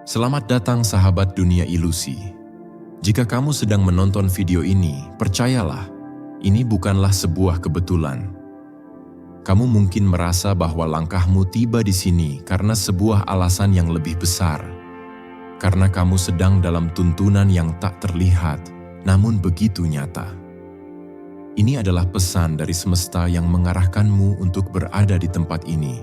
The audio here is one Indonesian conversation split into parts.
Selamat datang sahabat dunia ilusi. Jika kamu sedang menonton video ini, percayalah, ini bukanlah sebuah kebetulan. Kamu mungkin merasa bahwa langkahmu tiba di sini karena sebuah alasan yang lebih besar. Karena kamu sedang dalam tuntunan yang tak terlihat, namun begitu nyata. Ini adalah pesan dari semesta yang mengarahkanmu untuk berada di tempat ini,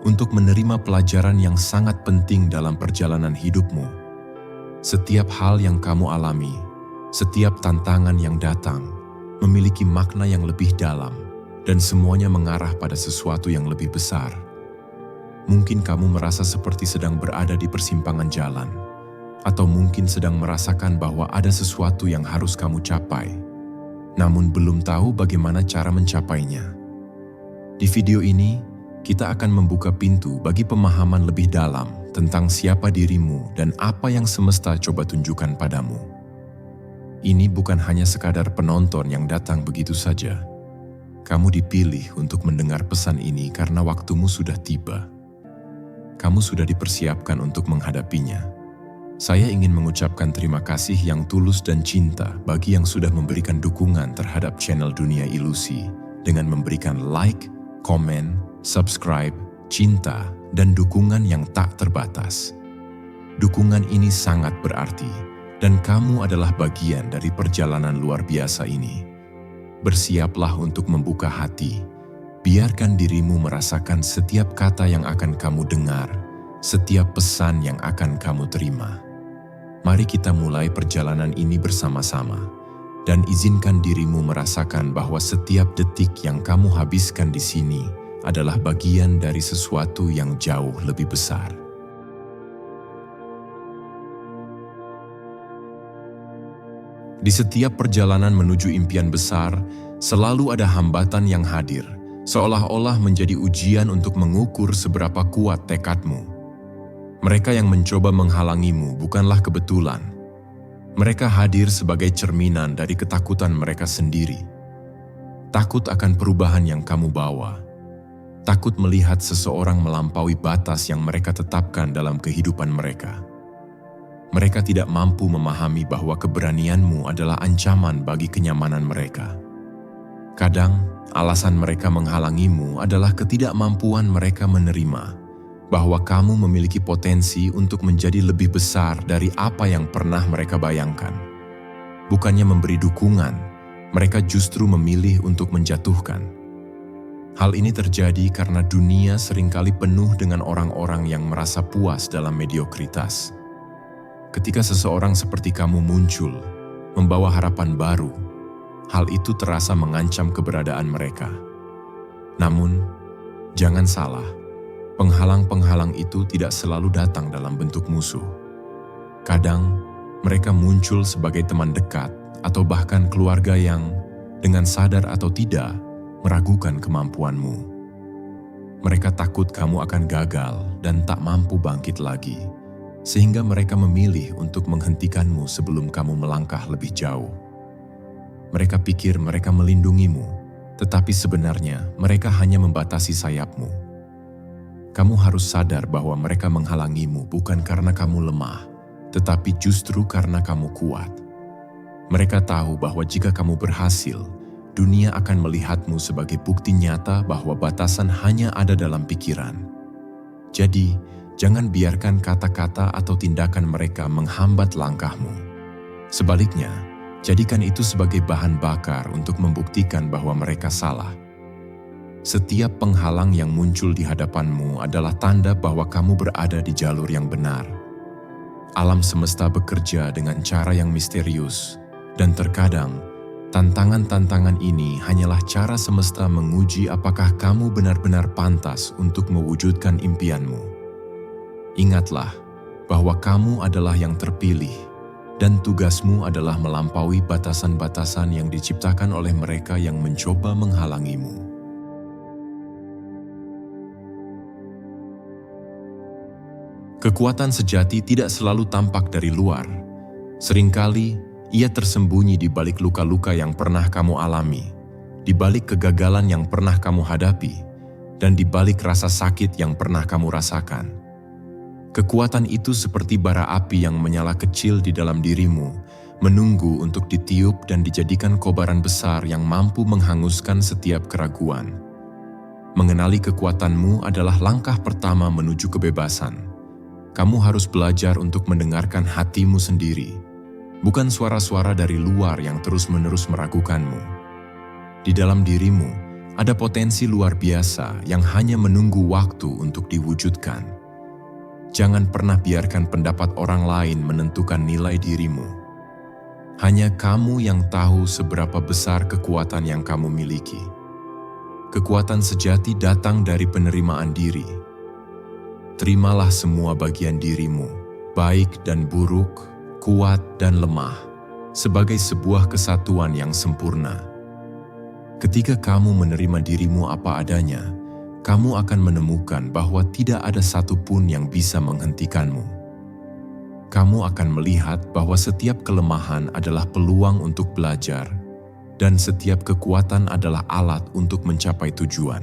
untuk menerima pelajaran yang sangat penting dalam perjalanan hidupmu. Setiap hal yang kamu alami, setiap tantangan yang datang, memiliki makna yang lebih dalam, dan semuanya mengarah pada sesuatu yang lebih besar. Mungkin kamu merasa seperti sedang berada di persimpangan jalan, atau mungkin sedang merasakan bahwa ada sesuatu yang harus kamu capai, namun belum tahu bagaimana cara mencapainya. Di video ini, kita akan membuka pintu bagi pemahaman lebih dalam tentang siapa dirimu dan apa yang semesta coba tunjukkan padamu. Ini bukan hanya sekadar penonton yang datang begitu saja. Kamu dipilih untuk mendengar pesan ini karena waktumu sudah tiba. Kamu sudah dipersiapkan untuk menghadapinya. Saya ingin mengucapkan terima kasih yang tulus dan cinta bagi yang sudah memberikan dukungan terhadap channel Dunia Ilusi dengan memberikan like, komen, subscribe, cinta, dan dukungan yang tak terbatas. Dukungan ini sangat berarti, dan kamu adalah bagian dari perjalanan luar biasa ini. Bersiaplah untuk membuka hati. Biarkan dirimu merasakan setiap kata yang akan kamu dengar, setiap pesan yang akan kamu terima. Mari kita mulai perjalanan ini bersama-sama, dan izinkan dirimu merasakan bahwa setiap detik yang kamu habiskan di sini adalah bagian dari sesuatu yang jauh lebih besar. Di setiap perjalanan menuju impian besar, selalu ada hambatan yang hadir, seolah-olah menjadi ujian untuk mengukur seberapa kuat tekadmu. Mereka yang mencoba menghalangimu bukanlah kebetulan. Mereka hadir sebagai cerminan dari ketakutan mereka sendiri. Takut akan perubahan yang kamu bawa. Takut melihat seseorang melampaui batas yang mereka tetapkan dalam kehidupan mereka. Mereka tidak mampu memahami bahwa keberanianmu adalah ancaman bagi kenyamanan mereka. Kadang, alasan mereka menghalangimu adalah ketidakmampuan mereka menerima bahwa kamu memiliki potensi untuk menjadi lebih besar dari apa yang pernah mereka bayangkan. Bukannya memberi dukungan, mereka justru memilih untuk menjatuhkan. Hal ini terjadi karena dunia seringkali penuh dengan orang-orang yang merasa puas dalam mediokritas. Ketika seseorang seperti kamu muncul, membawa harapan baru, hal itu terasa mengancam keberadaan mereka. Namun, jangan salah, penghalang-penghalang itu tidak selalu datang dalam bentuk musuh. Kadang, mereka muncul sebagai teman dekat atau bahkan keluarga yang, dengan sadar atau tidak, meragukan kemampuanmu. Mereka takut kamu akan gagal dan tak mampu bangkit lagi, sehingga mereka memilih untuk menghentikanmu sebelum kamu melangkah lebih jauh. Mereka pikir mereka melindungimu, tetapi sebenarnya mereka hanya membatasi sayapmu. Kamu harus sadar bahwa mereka menghalangimu bukan karena kamu lemah, tetapi justru karena kamu kuat. Mereka tahu bahwa jika kamu berhasil, dunia akan melihatmu sebagai bukti nyata bahwa batasan hanya ada dalam pikiran. Jadi, jangan biarkan kata-kata atau tindakan mereka menghambat langkahmu. Sebaliknya, jadikan itu sebagai bahan bakar untuk membuktikan bahwa mereka salah. Setiap penghalang yang muncul di hadapanmu adalah tanda bahwa kamu berada di jalur yang benar. Alam semesta bekerja dengan cara yang misterius, dan terkadang tantangan-tantangan ini hanyalah cara semesta menguji apakah kamu benar-benar pantas untuk mewujudkan impianmu. Ingatlah bahwa kamu adalah yang terpilih, dan tugasmu adalah melampaui batasan-batasan yang diciptakan oleh mereka yang mencoba menghalangimu. Kekuatan sejati tidak selalu tampak dari luar. Seringkali, ia tersembunyi di balik luka-luka yang pernah kamu alami, di balik kegagalan yang pernah kamu hadapi, dan di balik rasa sakit yang pernah kamu rasakan. Kekuatan itu seperti bara api yang menyala kecil di dalam dirimu, menunggu untuk ditiup dan dijadikan kobaran besar yang mampu menghanguskan setiap keraguan. Mengenali kekuatanmu adalah langkah pertama menuju kebebasan. Kamu harus belajar untuk mendengarkan hatimu sendiri, bukan suara-suara dari luar yang terus-menerus meragukanmu. Di dalam dirimu, ada potensi luar biasa yang hanya menunggu waktu untuk diwujudkan. Jangan pernah biarkan pendapat orang lain menentukan nilai dirimu. Hanya kamu yang tahu seberapa besar kekuatan yang kamu miliki. Kekuatan sejati datang dari penerimaan diri. Terimalah semua bagian dirimu, baik dan buruk, kuat dan lemah, sebagai sebuah kesatuan yang sempurna. Ketika kamu menerima dirimu apa adanya, kamu akan menemukan bahwa tidak ada satupun yang bisa menghentikanmu. Kamu akan melihat bahwa setiap kelemahan adalah peluang untuk belajar, dan setiap kekuatan adalah alat untuk mencapai tujuan.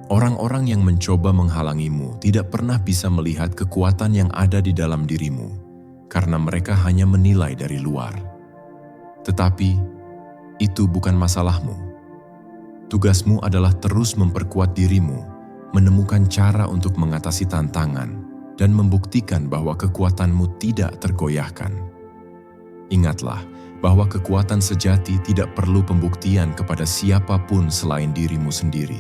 Orang-orang yang mencoba menghalangimu tidak pernah bisa melihat kekuatan yang ada di dalam dirimu, karena mereka hanya menilai dari luar. Tetapi, itu bukan masalahmu. Tugasmu adalah terus memperkuat dirimu, menemukan cara untuk mengatasi tantangan, dan membuktikan bahwa kekuatanmu tidak tergoyahkan. Ingatlah bahwa kekuatan sejati tidak perlu pembuktian kepada siapapun selain dirimu sendiri.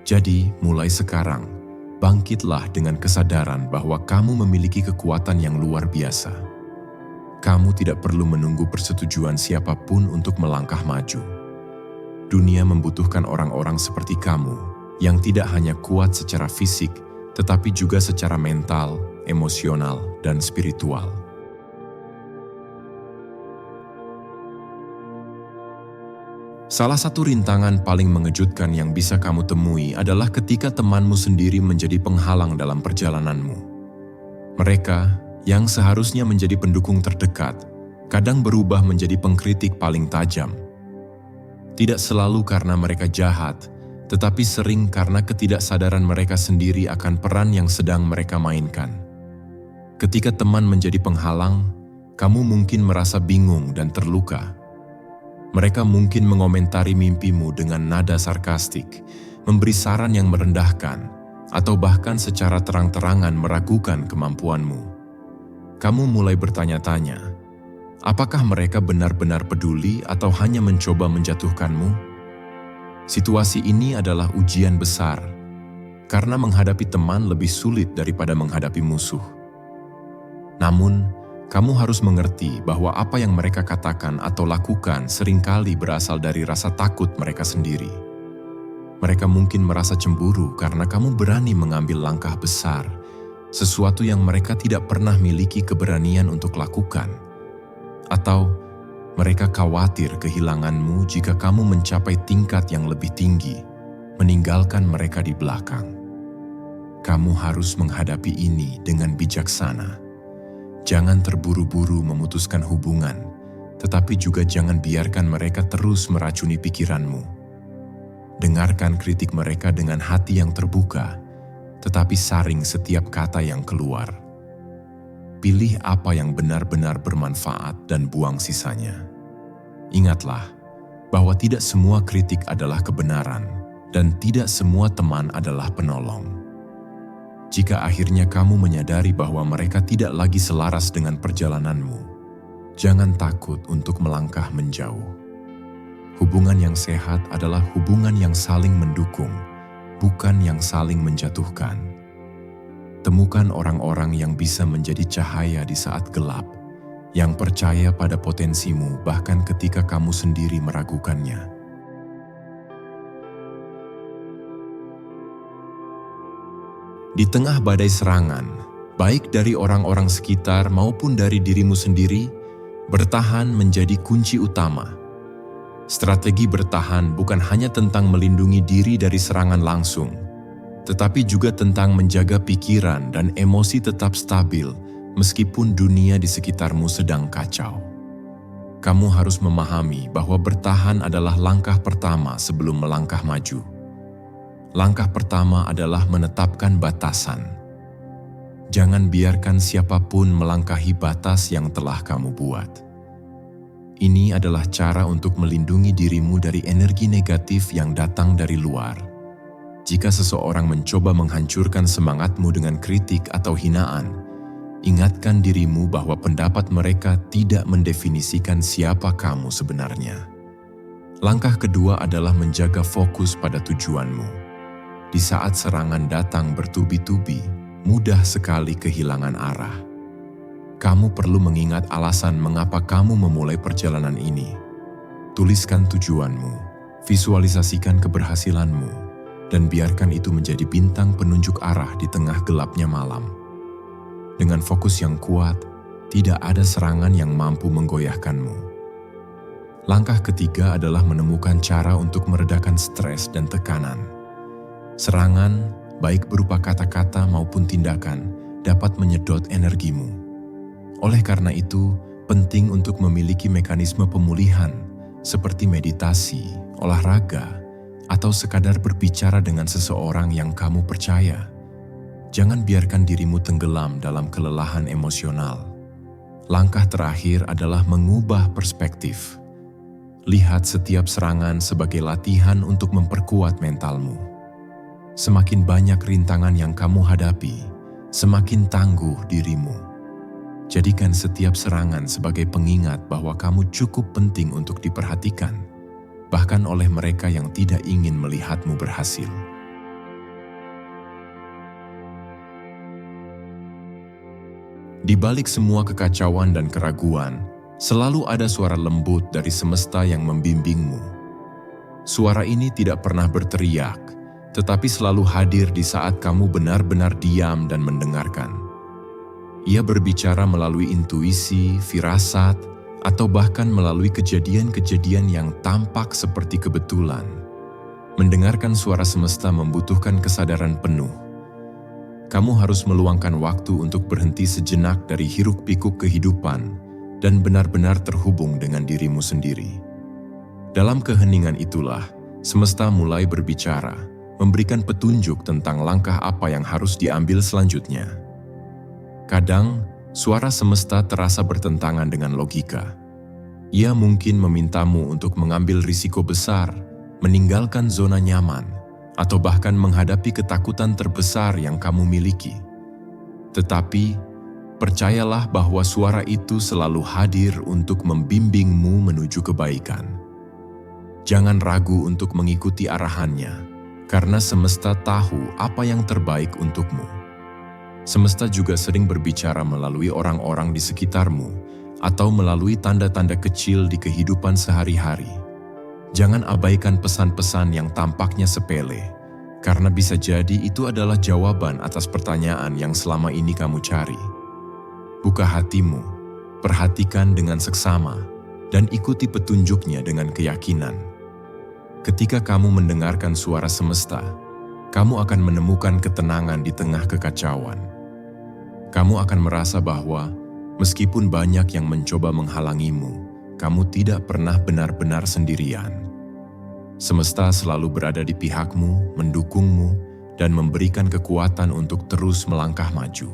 Jadi, mulai sekarang, bangkitlah dengan kesadaran bahwa kamu memiliki kekuatan yang luar biasa. Kamu tidak perlu menunggu persetujuan siapapun untuk melangkah maju. Dunia membutuhkan orang-orang seperti kamu yang tidak hanya kuat secara fisik, tetapi juga secara mental, emosional, dan spiritual. Salah satu rintangan paling mengejutkan yang bisa kamu temui adalah ketika temanmu sendiri menjadi penghalang dalam perjalananmu. Mereka, yang seharusnya menjadi pendukung terdekat, kadang berubah menjadi pengkritik paling tajam. Tidak selalu karena mereka jahat, tetapi sering karena ketidaksadaran mereka sendiri akan peran yang sedang mereka mainkan. Ketika teman menjadi penghalang, kamu mungkin merasa bingung dan terluka. Mereka mungkin mengomentari mimpimu dengan nada sarkastik, memberi saran yang merendahkan, atau bahkan secara terang-terangan meragukan kemampuanmu. Kamu mulai bertanya-tanya, apakah mereka benar-benar peduli atau hanya mencoba menjatuhkanmu? Situasi ini adalah ujian besar, karena menghadapi teman lebih sulit daripada menghadapi musuh. Namun, kamu harus mengerti bahwa apa yang mereka katakan atau lakukan seringkali berasal dari rasa takut mereka sendiri. Mereka mungkin merasa cemburu karena kamu berani mengambil langkah besar, sesuatu yang mereka tidak pernah miliki keberanian untuk lakukan. Atau mereka khawatir kehilanganmu jika kamu mencapai tingkat yang lebih tinggi, meninggalkan mereka di belakang. Kamu harus menghadapi ini dengan bijaksana. Jangan terburu-buru memutuskan hubungan, tetapi juga jangan biarkan mereka terus meracuni pikiranmu. Dengarkan kritik mereka dengan hati yang terbuka, tetapi saring setiap kata yang keluar. Pilih apa yang benar-benar bermanfaat dan buang sisanya. Ingatlah bahwa tidak semua kritik adalah kebenaran dan tidak semua teman adalah penolong. Jika akhirnya kamu menyadari bahwa mereka tidak lagi selaras dengan perjalananmu, jangan takut untuk melangkah menjauh. Hubungan yang sehat adalah hubungan yang saling mendukung, bukan yang saling menjatuhkan. Temukan orang-orang yang bisa menjadi cahaya di saat gelap, yang percaya pada potensimu bahkan ketika kamu sendiri meragukannya. Di tengah badai serangan, baik dari orang-orang sekitar maupun dari dirimu sendiri, bertahan menjadi kunci utama. Strategi bertahan bukan hanya tentang melindungi diri dari serangan langsung, tetapi juga tentang menjaga pikiran dan emosi tetap stabil meskipun dunia di sekitarmu sedang kacau. Kamu harus memahami bahwa bertahan adalah langkah pertama sebelum melangkah maju. Langkah pertama adalah menetapkan batasan. Jangan biarkan siapapun melangkahi batas yang telah kamu buat. Ini adalah cara untuk melindungi dirimu dari energi negatif yang datang dari luar. Jika seseorang mencoba menghancurkan semangatmu dengan kritik atau hinaan, ingatkan dirimu bahwa pendapat mereka tidak mendefinisikan siapa kamu sebenarnya. Langkah kedua adalah menjaga fokus pada tujuanmu. Di saat serangan datang bertubi-tubi, mudah sekali kehilangan arah. Kamu perlu mengingat alasan mengapa kamu memulai perjalanan ini. Tuliskan tujuanmu, visualisasikan keberhasilanmu, dan biarkan itu menjadi bintang penunjuk arah di tengah gelapnya malam. Dengan fokus yang kuat, tidak ada serangan yang mampu menggoyahkanmu. Langkah ketiga adalah menemukan cara untuk meredakan stres dan tekanan. Serangan, baik berupa kata-kata maupun tindakan, dapat menyedot energimu. Oleh karena itu, penting untuk memiliki mekanisme pemulihan seperti meditasi, olahraga, atau sekadar berbicara dengan seseorang yang kamu percaya. Jangan biarkan dirimu tenggelam dalam kelelahan emosional. Langkah terakhir adalah mengubah perspektif. Lihat setiap serangan sebagai latihan untuk memperkuat mentalmu. Semakin banyak rintangan yang kamu hadapi, semakin tangguh dirimu. Jadikan setiap serangan sebagai pengingat bahwa kamu cukup penting untuk diperhatikan, bahkan oleh mereka yang tidak ingin melihatmu berhasil. Di balik semua kekacauan dan keraguan, selalu ada suara lembut dari semesta yang membimbingmu. Suara ini tidak pernah berteriak, tetapi selalu hadir di saat kamu benar-benar diam dan mendengarkan. Ia berbicara melalui intuisi, firasat, atau bahkan melalui kejadian-kejadian yang tampak seperti kebetulan. Mendengarkan suara semesta membutuhkan kesadaran penuh. Kamu harus meluangkan waktu untuk berhenti sejenak dari hiruk-pikuk kehidupan dan benar-benar terhubung dengan dirimu sendiri. Dalam keheningan itulah, semesta mulai berbicara, memberikan petunjuk tentang langkah apa yang harus diambil selanjutnya. Kadang, suara semesta terasa bertentangan dengan logika. Ia mungkin memintamu untuk mengambil risiko besar, meninggalkan zona nyaman, atau bahkan menghadapi ketakutan terbesar yang kamu miliki. Tetapi, percayalah bahwa suara itu selalu hadir untuk membimbingmu menuju kebaikan. Jangan ragu untuk mengikuti arahannya, karena semesta tahu apa yang terbaik untukmu. Semesta juga sering berbicara melalui orang-orang di sekitarmu atau melalui tanda-tanda kecil di kehidupan sehari-hari. Jangan abaikan pesan-pesan yang tampaknya sepele, karena bisa jadi itu adalah jawaban atas pertanyaan yang selama ini kamu cari. Buka hatimu, perhatikan dengan seksama, dan ikuti petunjuknya dengan keyakinan. Ketika kamu mendengarkan suara semesta, kamu akan menemukan ketenangan di tengah kekacauan. Kamu akan merasa bahwa, meskipun banyak yang mencoba menghalangimu, kamu tidak pernah benar-benar sendirian. Semesta selalu berada di pihakmu, mendukungmu, dan memberikan kekuatan untuk terus melangkah maju.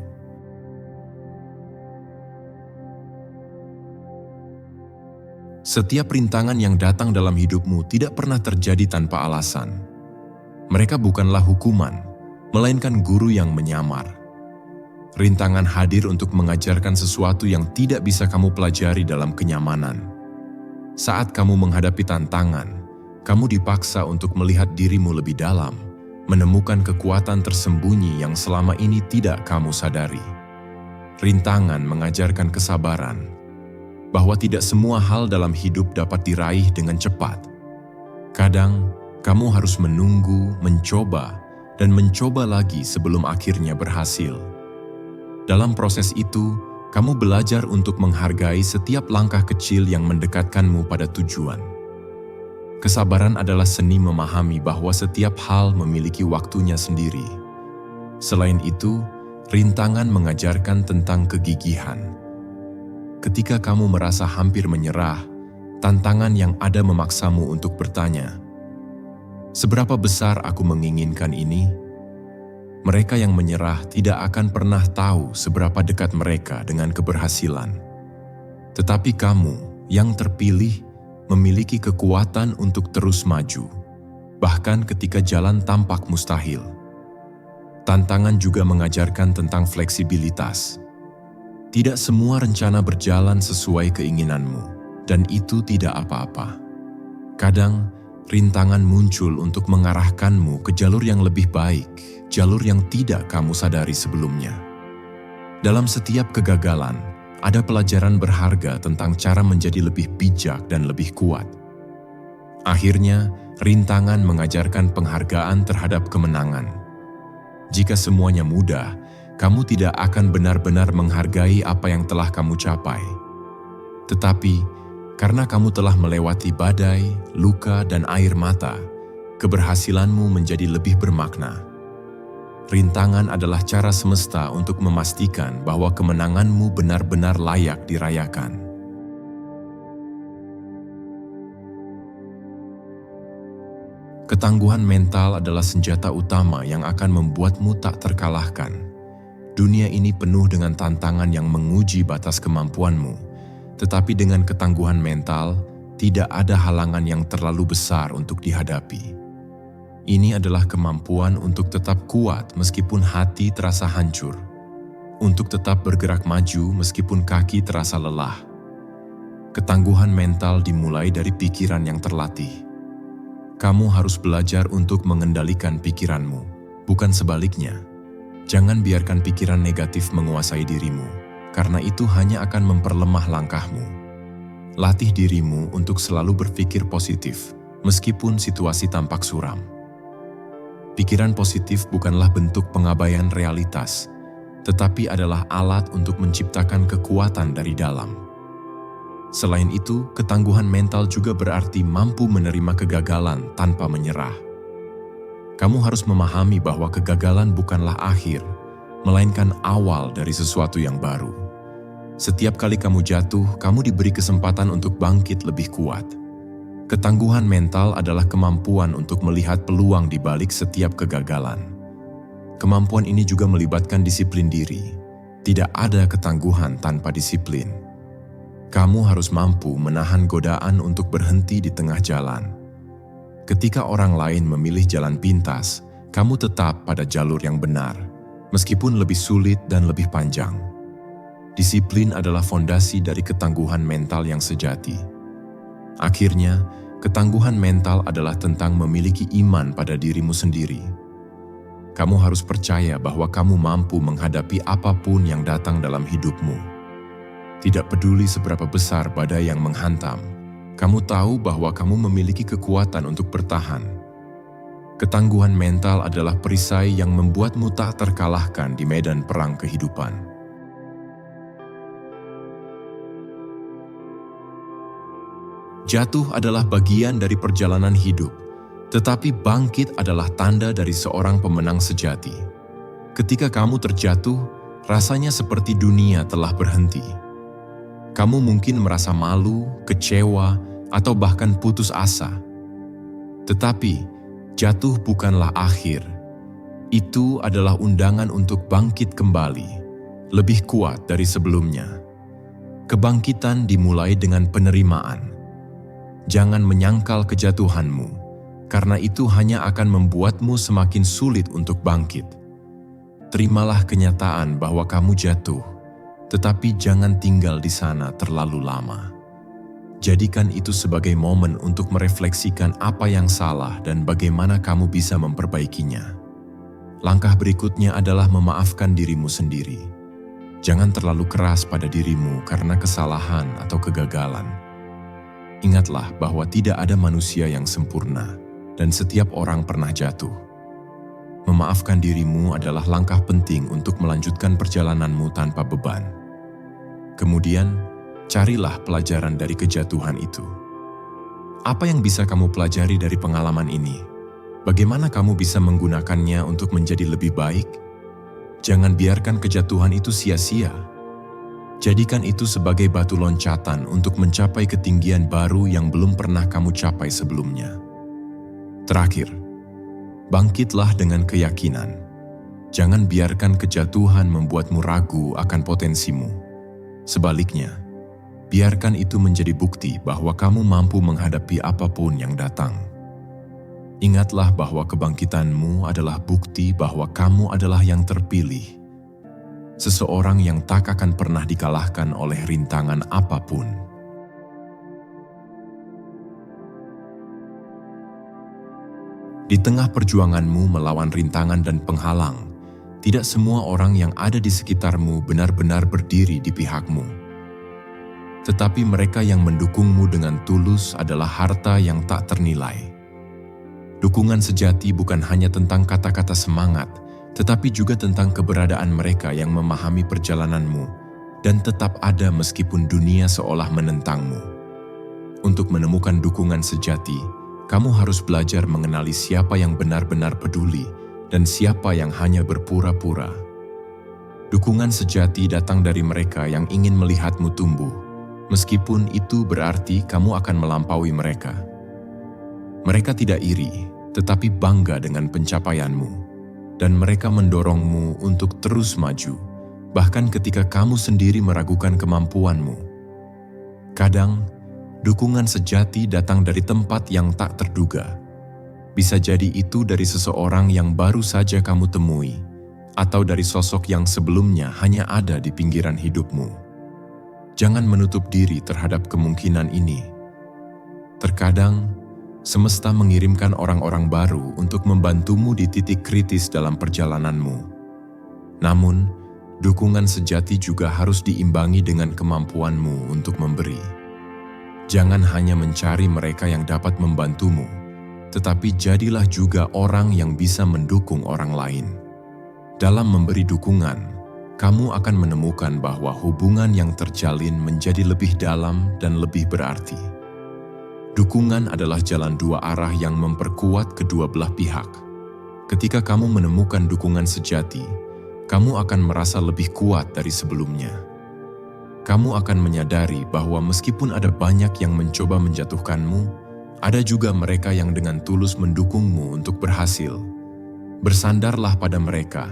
Setiap rintangan yang datang dalam hidupmu tidak pernah terjadi tanpa alasan. Mereka bukanlah hukuman, melainkan guru yang menyamar. Rintangan hadir untuk mengajarkan sesuatu yang tidak bisa kamu pelajari dalam kenyamanan. Saat kamu menghadapi tantangan, kamu dipaksa untuk melihat dirimu lebih dalam, menemukan kekuatan tersembunyi yang selama ini tidak kamu sadari. Rintangan mengajarkan kesabaran, bahwa tidak semua hal dalam hidup dapat diraih dengan cepat. Kadang, kamu harus menunggu, mencoba, dan mencoba lagi sebelum akhirnya berhasil. Dalam proses itu, kamu belajar untuk menghargai setiap langkah kecil yang mendekatkanmu pada tujuan. Kesabaran adalah seni memahami bahwa setiap hal memiliki waktunya sendiri. Selain itu, rintangan mengajarkan tentang kegigihan. Ketika kamu merasa hampir menyerah, tantangan yang ada memaksamu untuk bertanya, "Seberapa besar aku menginginkan ini?" Mereka yang menyerah tidak akan pernah tahu seberapa dekat mereka dengan keberhasilan. Tetapi kamu yang terpilih memiliki kekuatan untuk terus maju, bahkan ketika jalan tampak mustahil. Tantangan juga mengajarkan tentang fleksibilitas. Tidak semua rencana berjalan sesuai keinginanmu, dan itu tidak apa-apa. Kadang, rintangan muncul untuk mengarahkanmu ke jalur yang lebih baik, jalur yang tidak kamu sadari sebelumnya. Dalam setiap kegagalan, ada pelajaran berharga tentang cara menjadi lebih bijak dan lebih kuat. Akhirnya, rintangan mengajarkan penghargaan terhadap kemenangan. Jika semuanya mudah, kamu tidak akan benar-benar menghargai apa yang telah kamu capai. Tetapi, karena kamu telah melewati badai, luka, dan air mata, keberhasilanmu menjadi lebih bermakna. Rintangan adalah cara semesta untuk memastikan bahwa kemenanganmu benar-benar layak dirayakan. Ketangguhan mental adalah senjata utama yang akan membuatmu tak terkalahkan. Dunia ini penuh dengan tantangan yang menguji batas kemampuanmu, tetapi dengan ketangguhan mental, tidak ada halangan yang terlalu besar untuk dihadapi. Ini adalah kemampuan untuk tetap kuat meskipun hati terasa hancur, untuk tetap bergerak maju meskipun kaki terasa lelah. Ketangguhan mental dimulai dari pikiran yang terlatih. Kamu harus belajar untuk mengendalikan pikiranmu, bukan sebaliknya. Jangan biarkan pikiran negatif menguasai dirimu, karena itu hanya akan memperlemah langkahmu. Latih dirimu untuk selalu berpikir positif, meskipun situasi tampak suram. Pikiran positif bukanlah bentuk pengabaian realitas, tetapi adalah alat untuk menciptakan kekuatan dari dalam. Selain itu, ketangguhan mental juga berarti mampu menerima kegagalan tanpa menyerah. Kamu harus memahami bahwa kegagalan bukanlah akhir, melainkan awal dari sesuatu yang baru. Setiap kali kamu jatuh, kamu diberi kesempatan untuk bangkit lebih kuat. Ketangguhan mental adalah kemampuan untuk melihat peluang di balik setiap kegagalan. Kemampuan ini juga melibatkan disiplin diri. Tidak ada ketangguhan tanpa disiplin. Kamu harus mampu menahan godaan untuk berhenti di tengah jalan. Ketika orang lain memilih jalan pintas, kamu tetap pada jalur yang benar, meskipun lebih sulit dan lebih panjang. Disiplin adalah fondasi dari ketangguhan mental yang sejati. Akhirnya, ketangguhan mental adalah tentang memiliki iman pada dirimu sendiri. Kamu harus percaya bahwa kamu mampu menghadapi apapun yang datang dalam hidupmu. Tidak peduli seberapa besar badai yang menghantam, kamu tahu bahwa kamu memiliki kekuatan untuk bertahan. Ketangguhan mental adalah perisai yang membuatmu tak terkalahkan di medan perang kehidupan. Jatuh adalah bagian dari perjalanan hidup, tetapi bangkit adalah tanda dari seorang pemenang sejati. Ketika kamu terjatuh, rasanya seperti dunia telah berhenti. Kamu mungkin merasa malu, kecewa, atau bahkan putus asa. Tetapi, jatuh bukanlah akhir. Itu adalah undangan untuk bangkit kembali, lebih kuat dari sebelumnya. Kebangkitan dimulai dengan penerimaan. Jangan menyangkal kejatuhanmu, karena itu hanya akan membuatmu semakin sulit untuk bangkit. Terimalah kenyataan bahwa kamu jatuh, tetapi jangan tinggal di sana terlalu lama. Jadikan itu sebagai momen untuk merefleksikan apa yang salah dan bagaimana kamu bisa memperbaikinya. Langkah berikutnya adalah memaafkan dirimu sendiri. Jangan terlalu keras pada dirimu karena kesalahan atau kegagalan. Ingatlah bahwa tidak ada manusia yang sempurna, dan setiap orang pernah jatuh. Memaafkan dirimu adalah langkah penting untuk melanjutkan perjalananmu tanpa beban. Kemudian, carilah pelajaran dari kejatuhan itu. Apa yang bisa kamu pelajari dari pengalaman ini? Bagaimana kamu bisa menggunakannya untuk menjadi lebih baik? Jangan biarkan kejatuhan itu sia-sia. Jadikan itu sebagai batu loncatan untuk mencapai ketinggian baru yang belum pernah kamu capai sebelumnya. Terakhir, bangkitlah dengan keyakinan. Jangan biarkan kejatuhan membuatmu ragu akan potensimu. Sebaliknya, biarkan itu menjadi bukti bahwa kamu mampu menghadapi apapun yang datang. Ingatlah bahwa kebangkitanmu adalah bukti bahwa kamu adalah yang terpilih. Seseorang yang tak akan pernah dikalahkan oleh rintangan apapun. Di tengah perjuanganmu melawan rintangan dan penghalang, tidak semua orang yang ada di sekitarmu benar-benar berdiri di pihakmu. Tetapi mereka yang mendukungmu dengan tulus adalah harta yang tak ternilai. Dukungan sejati bukan hanya tentang kata-kata semangat, tetapi juga tentang keberadaan mereka yang memahami perjalananmu dan tetap ada meskipun dunia seolah menentangmu. Untuk menemukan dukungan sejati, kamu harus belajar mengenali siapa yang benar-benar peduli dan siapa yang hanya berpura-pura. Dukungan sejati datang dari mereka yang ingin melihatmu tumbuh, meskipun itu berarti kamu akan melampaui mereka. Mereka tidak iri, tetapi bangga dengan pencapaianmu, dan mereka mendorongmu untuk terus maju, bahkan ketika kamu sendiri meragukan kemampuanmu. Kadang, dukungan sejati datang dari tempat yang tak terduga. Bisa jadi itu dari seseorang yang baru saja kamu temui, atau dari sosok yang sebelumnya hanya ada di pinggiran hidupmu. Jangan menutup diri terhadap kemungkinan ini. Terkadang, semesta mengirimkan orang-orang baru untuk membantumu di titik kritis dalam perjalananmu. Namun, dukungan sejati juga harus diimbangi dengan kemampuanmu untuk memberi. Jangan hanya mencari mereka yang dapat membantumu, tetapi jadilah juga orang yang bisa mendukung orang lain. Dalam memberi dukungan, kamu akan menemukan bahwa hubungan yang terjalin menjadi lebih dalam dan lebih berarti. Dukungan adalah jalan dua arah yang memperkuat kedua belah pihak. Ketika kamu menemukan dukungan sejati, kamu akan merasa lebih kuat dari sebelumnya. Kamu akan menyadari bahwa meskipun ada banyak yang mencoba menjatuhkanmu, ada juga mereka yang dengan tulus mendukungmu untuk berhasil. Bersandarlah pada mereka,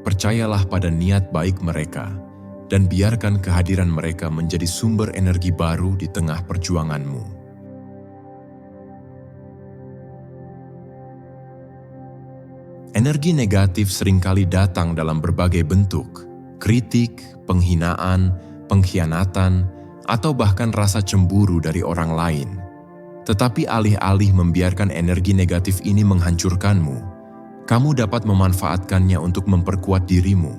percayalah pada niat baik mereka, dan biarkan kehadiran mereka menjadi sumber energi baru di tengah perjuanganmu. Energi negatif seringkali datang dalam berbagai bentuk: kritik, penghinaan, pengkhianatan, atau bahkan rasa cemburu dari orang lain. Tetapi alih-alih membiarkan energi negatif ini menghancurkanmu, kamu dapat memanfaatkannya untuk memperkuat dirimu.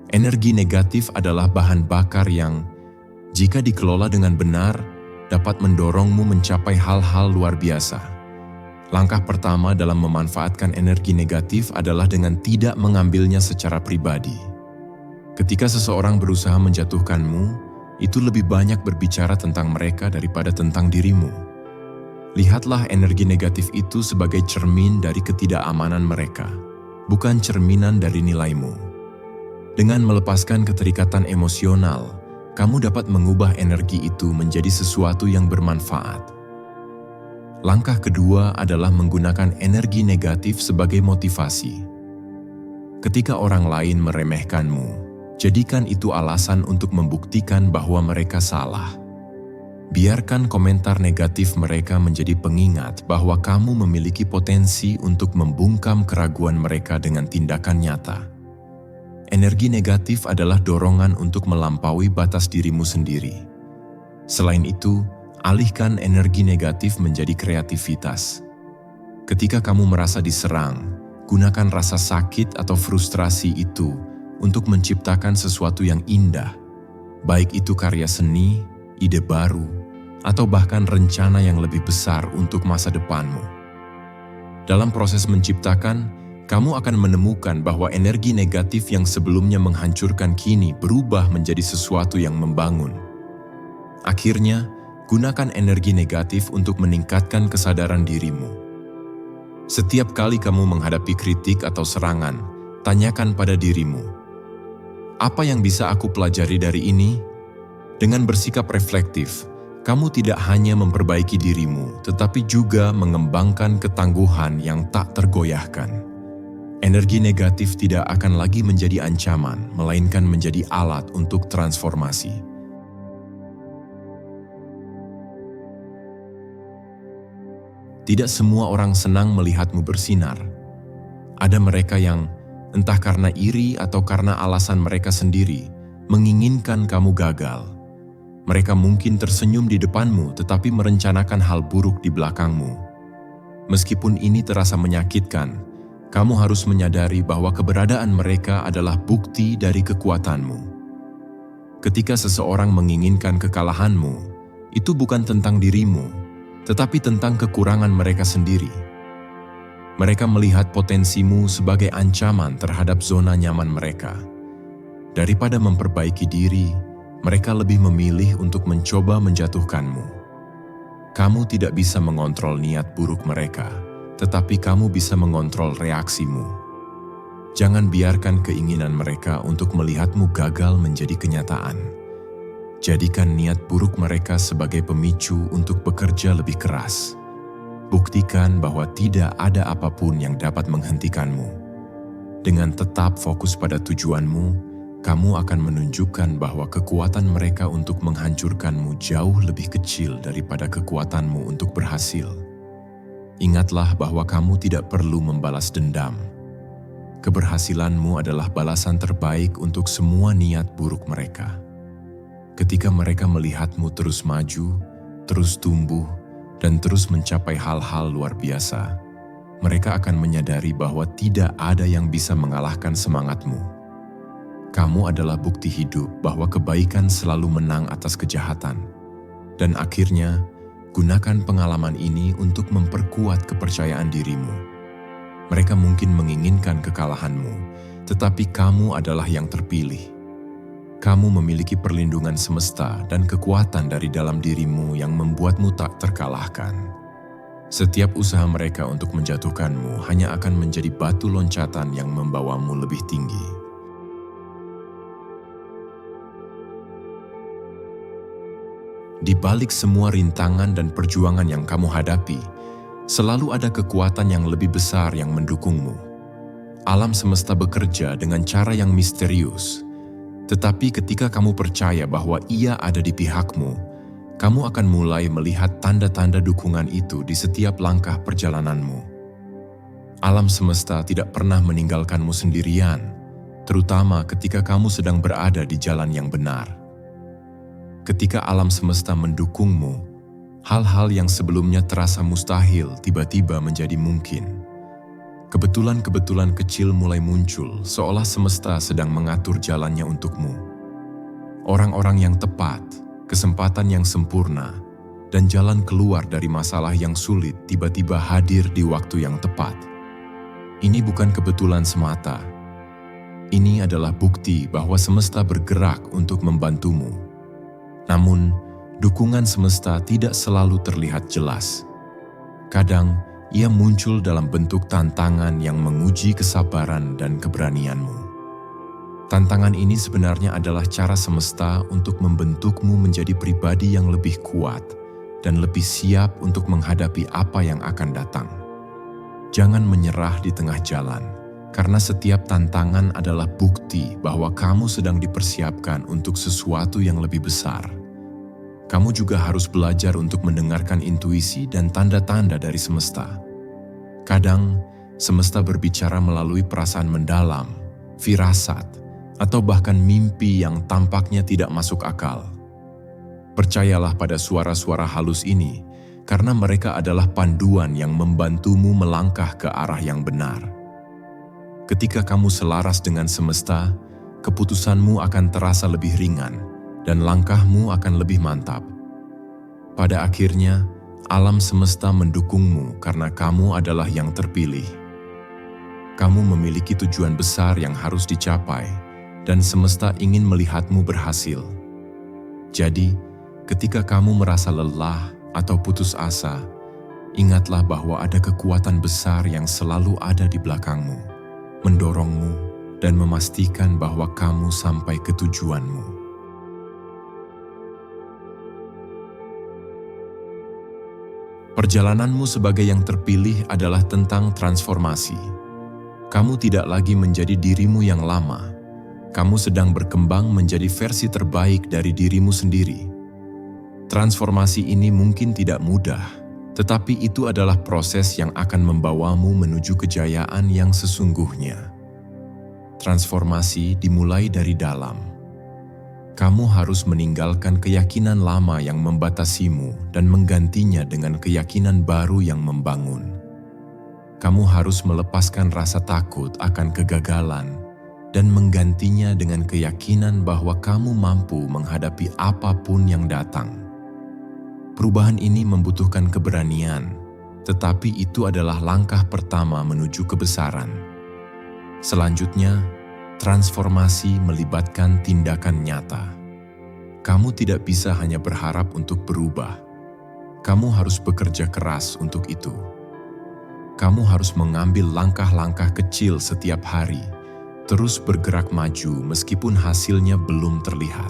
Energi negatif adalah bahan bakar yang, jika dikelola dengan benar, dapat mendorongmu mencapai hal-hal luar biasa. Langkah pertama dalam memanfaatkan energi negatif adalah dengan tidak mengambilnya secara pribadi. Ketika seseorang berusaha menjatuhkanmu, itu lebih banyak berbicara tentang mereka daripada tentang dirimu. Lihatlah energi negatif itu sebagai cermin dari ketidakamanan mereka, bukan cerminan dari nilaimu. Dengan melepaskan keterikatan emosional, kamu dapat mengubah energi itu menjadi sesuatu yang bermanfaat. Langkah kedua adalah menggunakan energi negatif sebagai motivasi. Ketika orang lain meremehkanmu, jadikan itu alasan untuk membuktikan bahwa mereka salah. Biarkan komentar negatif mereka menjadi pengingat bahwa kamu memiliki potensi untuk membungkam keraguan mereka dengan tindakan nyata. Energi negatif adalah dorongan untuk melampaui batas dirimu sendiri. Selain itu, alihkan energi negatif menjadi kreativitas. Ketika kamu merasa diserang, gunakan rasa sakit atau frustrasi itu untuk menciptakan sesuatu yang indah, baik itu karya seni, ide baru, atau bahkan rencana yang lebih besar untuk masa depanmu. Dalam proses menciptakan, kamu akan menemukan bahwa energi negatif yang sebelumnya menghancurkan kini berubah menjadi sesuatu yang membangun. Akhirnya, gunakan energi negatif untuk meningkatkan kesadaran dirimu. Setiap kali kamu menghadapi kritik atau serangan, tanyakan pada dirimu, apa yang bisa aku pelajari dari ini? Dengan bersikap reflektif, kamu tidak hanya memperbaiki dirimu, tetapi juga mengembangkan ketangguhan yang tak tergoyahkan. Energi negatif tidak akan lagi menjadi ancaman, melainkan menjadi alat untuk transformasi. Tidak semua orang senang melihatmu bersinar. Ada mereka yang, entah karena iri atau karena alasan mereka sendiri, menginginkan kamu gagal. Mereka mungkin tersenyum di depanmu tetapi merencanakan hal buruk di belakangmu. Meskipun ini terasa menyakitkan, kamu harus menyadari bahwa keberadaan mereka adalah bukti dari kekuatanmu. Ketika seseorang menginginkan kekalahanmu, itu bukan tentang dirimu, tetapi tentang kekurangan mereka sendiri. Mereka melihat potensimu sebagai ancaman terhadap zona nyaman mereka. Daripada memperbaiki diri, mereka lebih memilih untuk mencoba menjatuhkanmu. Kamu tidak bisa mengontrol niat buruk mereka, tetapi kamu bisa mengontrol reaksimu. Jangan biarkan keinginan mereka untuk melihatmu gagal menjadi kenyataan. Jadikan niat buruk mereka sebagai pemicu untuk bekerja lebih keras. Buktikan bahwa tidak ada apapun yang dapat menghentikanmu. Dengan tetap fokus pada tujuanmu, kamu akan menunjukkan bahwa kekuatan mereka untuk menghancurkanmu jauh lebih kecil daripada kekuatanmu untuk berhasil. Ingatlah bahwa kamu tidak perlu membalas dendam. Keberhasilanmu adalah balasan terbaik untuk semua niat buruk mereka. Ketika mereka melihatmu terus maju, terus tumbuh, dan terus mencapai hal-hal luar biasa, mereka akan menyadari bahwa tidak ada yang bisa mengalahkan semangatmu. Kamu adalah bukti hidup bahwa kebaikan selalu menang atas kejahatan. Dan akhirnya, gunakan pengalaman ini untuk memperkuat kepercayaan dirimu. Mereka mungkin menginginkan kekalahanmu, tetapi kamu adalah yang terpilih. Kamu memiliki perlindungan semesta dan kekuatan dari dalam dirimu yang membuatmu tak terkalahkan. Setiap usaha mereka untuk menjatuhkanmu hanya akan menjadi batu loncatan yang membawamu lebih tinggi. Di balik semua rintangan dan perjuangan yang kamu hadapi, selalu ada kekuatan yang lebih besar yang mendukungmu. Alam semesta bekerja dengan cara yang misterius, tetapi ketika kamu percaya bahwa Ia ada di pihakmu, kamu akan mulai melihat tanda-tanda dukungan itu di setiap langkah perjalananmu. Alam semesta tidak pernah meninggalkanmu sendirian, terutama ketika kamu sedang berada di jalan yang benar. Ketika alam semesta mendukungmu, hal-hal yang sebelumnya terasa mustahil tiba-tiba menjadi mungkin. Kebetulan-kebetulan kecil mulai muncul, seolah semesta sedang mengatur jalannya untukmu. Orang-orang yang tepat, kesempatan yang sempurna, dan jalan keluar dari masalah yang sulit tiba-tiba hadir di waktu yang tepat. Ini bukan kebetulan semata. Ini adalah bukti bahwa semesta bergerak untuk membantumu. Namun, dukungan semesta tidak selalu terlihat jelas. Kadang, ia muncul dalam bentuk tantangan yang menguji kesabaran dan keberanianmu. Tantangan ini sebenarnya adalah cara semesta untuk membentukmu menjadi pribadi yang lebih kuat dan lebih siap untuk menghadapi apa yang akan datang. Jangan menyerah di tengah jalan, karena setiap tantangan adalah bukti bahwa kamu sedang dipersiapkan untuk sesuatu yang lebih besar. Kamu juga harus belajar untuk mendengarkan intuisi dan tanda-tanda dari semesta. Kadang, semesta berbicara melalui perasaan mendalam, firasat, atau bahkan mimpi yang tampaknya tidak masuk akal. Percayalah pada suara-suara halus ini, karena mereka adalah panduan yang membantumu melangkah ke arah yang benar. Ketika kamu selaras dengan semesta, keputusanmu akan terasa lebih ringan, dan langkahmu akan lebih mantap. Pada akhirnya, alam semesta mendukungmu karena kamu adalah yang terpilih. Kamu memiliki tujuan besar yang harus dicapai, dan semesta ingin melihatmu berhasil. Jadi, ketika kamu merasa lelah atau putus asa, ingatlah bahwa ada kekuatan besar yang selalu ada di belakangmu, mendorongmu, dan memastikan bahwa kamu sampai ke tujuanmu. Perjalananmu sebagai yang terpilih adalah tentang transformasi. Kamu tidak lagi menjadi dirimu yang lama. Kamu sedang berkembang menjadi versi terbaik dari dirimu sendiri. Transformasi ini mungkin tidak mudah, tetapi itu adalah proses yang akan membawamu menuju kejayaan yang sesungguhnya. Transformasi dimulai dari dalam. Kamu harus meninggalkan keyakinan lama yang membatasimu dan menggantinya dengan keyakinan baru yang membangun. Kamu harus melepaskan rasa takut akan kegagalan dan menggantinya dengan keyakinan bahwa kamu mampu menghadapi apapun yang datang. Perubahan ini membutuhkan keberanian, tetapi itu adalah langkah pertama menuju kebesaran. Selanjutnya, transformasi melibatkan tindakan nyata. Kamu tidak bisa hanya berharap untuk berubah. Kamu harus bekerja keras untuk itu. Kamu harus mengambil langkah-langkah kecil setiap hari, terus bergerak maju meskipun hasilnya belum terlihat.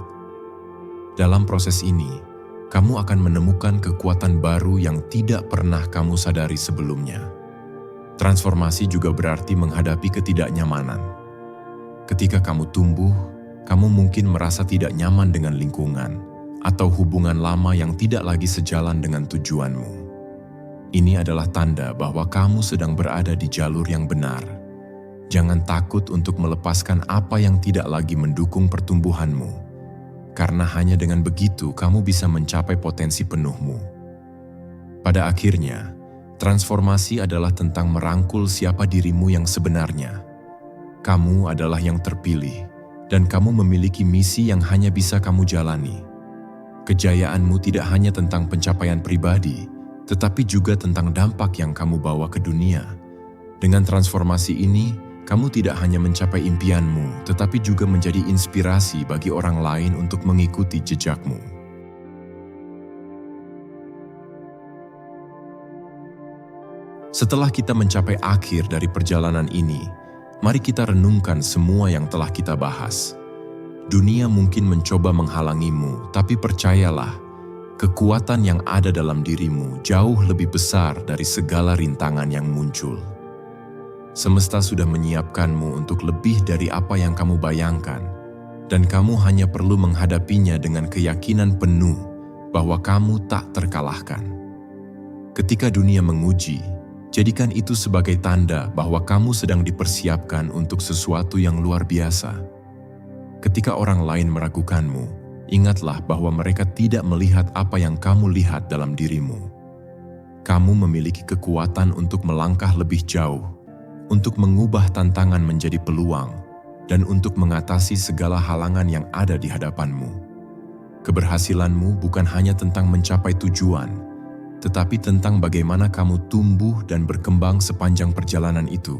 Dalam proses ini, kamu akan menemukan kekuatan baru yang tidak pernah kamu sadari sebelumnya. Transformasi juga berarti menghadapi ketidaknyamanan. Ketika kamu tumbuh, kamu mungkin merasa tidak nyaman dengan lingkungan atau hubungan lama yang tidak lagi sejalan dengan tujuanmu. Ini adalah tanda bahwa kamu sedang berada di jalur yang benar. Jangan takut untuk melepaskan apa yang tidak lagi mendukung pertumbuhanmu, karena hanya dengan begitu kamu bisa mencapai potensi penuhmu. Pada akhirnya, transformasi adalah tentang merangkul siapa dirimu yang sebenarnya. Kamu adalah yang terpilih, dan kamu memiliki misi yang hanya bisa kamu jalani. Kejayaanmu tidak hanya tentang pencapaian pribadi, tetapi juga tentang dampak yang kamu bawa ke dunia. Dengan transformasi ini, kamu tidak hanya mencapai impianmu, tetapi juga menjadi inspirasi bagi orang lain untuk mengikuti jejakmu. Setelah kita mencapai akhir dari perjalanan ini, mari kita renungkan semua yang telah kita bahas. Dunia mungkin mencoba menghalangimu, tapi percayalah, kekuatan yang ada dalam dirimu jauh lebih besar dari segala rintangan yang muncul. Semesta sudah menyiapkanmu untuk lebih dari apa yang kamu bayangkan, dan kamu hanya perlu menghadapinya dengan keyakinan penuh bahwa kamu tak terkalahkan. Ketika dunia menguji, jadikan itu sebagai tanda bahwa kamu sedang dipersiapkan untuk sesuatu yang luar biasa. Ketika orang lain meragukanmu, ingatlah bahwa mereka tidak melihat apa yang kamu lihat dalam dirimu. Kamu memiliki kekuatan untuk melangkah lebih jauh, untuk mengubah tantangan menjadi peluang, dan untuk mengatasi segala halangan yang ada di hadapanmu. Keberhasilanmu bukan hanya tentang mencapai tujuan, tetapi tentang bagaimana kamu tumbuh dan berkembang sepanjang perjalanan itu.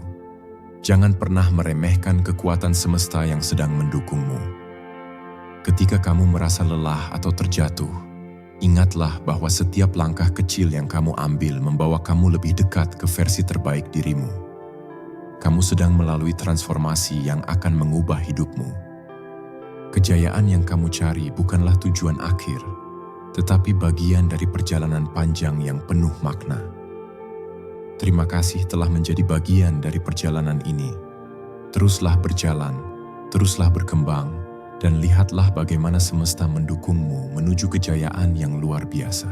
Jangan pernah meremehkan kekuatan semesta yang sedang mendukungmu. Ketika kamu merasa lelah atau terjatuh, ingatlah bahwa setiap langkah kecil yang kamu ambil membawa kamu lebih dekat ke versi terbaik dirimu. Kamu sedang melalui transformasi yang akan mengubah hidupmu. Kejayaan yang kamu cari bukanlah tujuan akhir, tetapi bagian dari perjalanan panjang yang penuh makna. Terima kasih telah menjadi bagian dari perjalanan ini. Teruslah berjalan, teruslah berkembang, dan lihatlah bagaimana semesta mendukungmu menuju kejayaan yang luar biasa.